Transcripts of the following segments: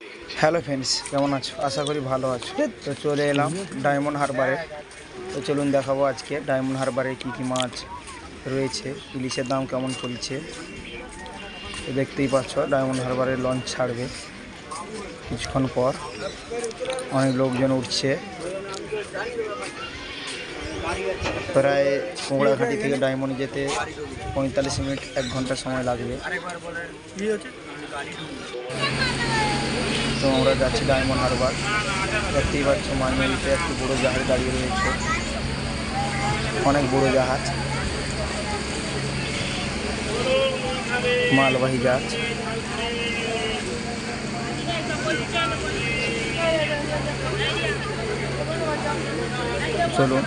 Hello friends, কেমন আছো? আশা করি ভালো আছো। তো চলে এলাম ডায়মন্ড হারবারে। তো চলুন দেখাবো আজকে ডায়মন্ড হারবারে কী কী মাছ রয়েছে, ইলিশের দাম কেমন চলছে। তো দেখতেই পাচ্ছ ডায়মন্ড হারবারে লঞ্চ ছাড়বে কিছুক্ষণ পর। অনেক লোকজন উঠছে। প্রায় কোংড়াঘাটি থেকে ডায়মন্ড যেতে 45 মিনিট 1 ঘন্টা সময় লাগবে। তো আমরা যাচ্ছি ডায়মন্ড হারবার। দেখতেই পাচ্ছ মাঝনদীতে একটি বড়ো জাহাজ দাঁড়িয়ে রয়েছে, অনেক বড় জাহাজ, মালবাহী জাহাজ। চলুন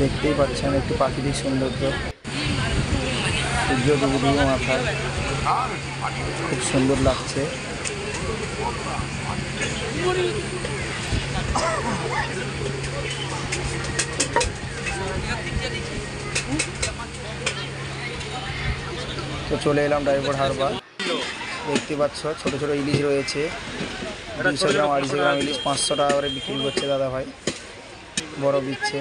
দেখতেই পাচ্ছেন একটি প্রাকৃতিক সৌন্দর্য, সূর্য ডুবুডুবু মাথায়, খুব সুন্দর লাগছে। তো চলে এলাম ডায়মন্ড হারবার। দেখতে পাচ্ছ ছোট ছোট ইলিশ রয়েছে, 200 গ্রাম 250 গ্রাম ইলিশ 500 টাকা করে বিক্রি করছে দাদা ভাই। বড় দিচ্ছে,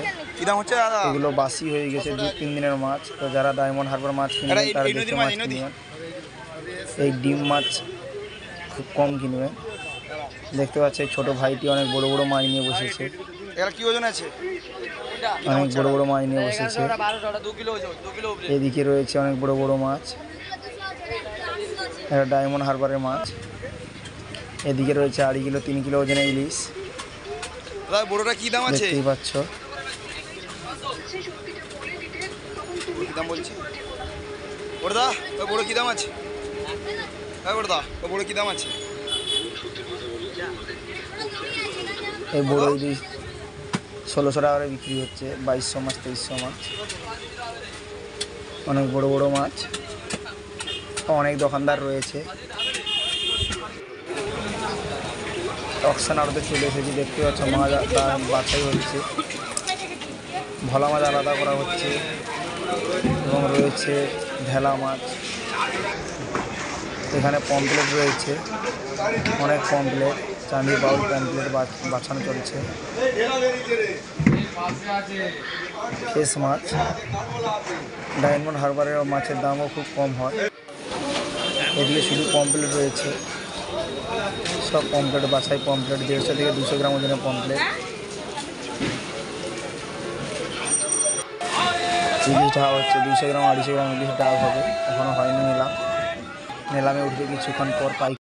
এগুলো বাসি হয়ে গেছে, 2-3 দিনের মাছ। তো যারা ডায়মন্ড হারবার মাছ কিনবেন তারা দেখে মাছ কিনবেন। এই ডিম মাছ খুব কম কিনবেন। দেখতে পাচ্ছি ছোট ভাইটি অনেক বড় বড় মাছ নিয়ে বসেছে। কি ওজন আছে? অনেক বড় বড় মাছ নিয়ে বসেছে। এদিকে রয়েছে অনেক বড় বড় মাছ, এটা ডায়মন্ড হারবারের মাছ। এদিকে রয়েছে 2.5 কিলো 3 কিলো ওজনের ইলিশ। বড়টা কি দাম আছে? দেখতেই পাচ্ছ কি দাম বলছে বড়দা? ওই বড় কি দাম আছে? হ্যাঁ বড়দা, ওই বড় কি দাম আছে? এই বড় ইলিশ 1600 টাকা করে বিক্রি হচ্ছে। 2200 মাছ 2300 মাছ, অনেক বড় বড় মাছ। অনেক দোকানদার রয়েছে। অকশন আড়তে চলে এসেছি। দেখতে পাচ্ছ মাছ বাছাই হচ্ছে, ভোলা মাছ আলাদা করা হচ্ছে এবং রয়েছে ঢেলা মাছ। এখানে পমপ্লেট রয়েছে, অনেক পমপ্লেট, চাঁদি বাউল পমপ্লেট বাছানো চলছে। ফ্রেশ মাছ। ডায়মন্ড হারবারের মাছের দামও খুব কম হয়। এদিকে শুধু পমপ্লেট রয়েছে, সব পমপ্লেট বাছাই পমপ্লেট, 150 থেকে 200 গ্রাম ওজনের পমপ্লেট। ইলিশ ঢাকা হচ্ছে, 200 গ্রাম 250 গ্রাম ইলিশ ঢাকা হবে। এখনো হয়নি নিলাম, নিলামে উঠবে কিছুক্ষণ পর।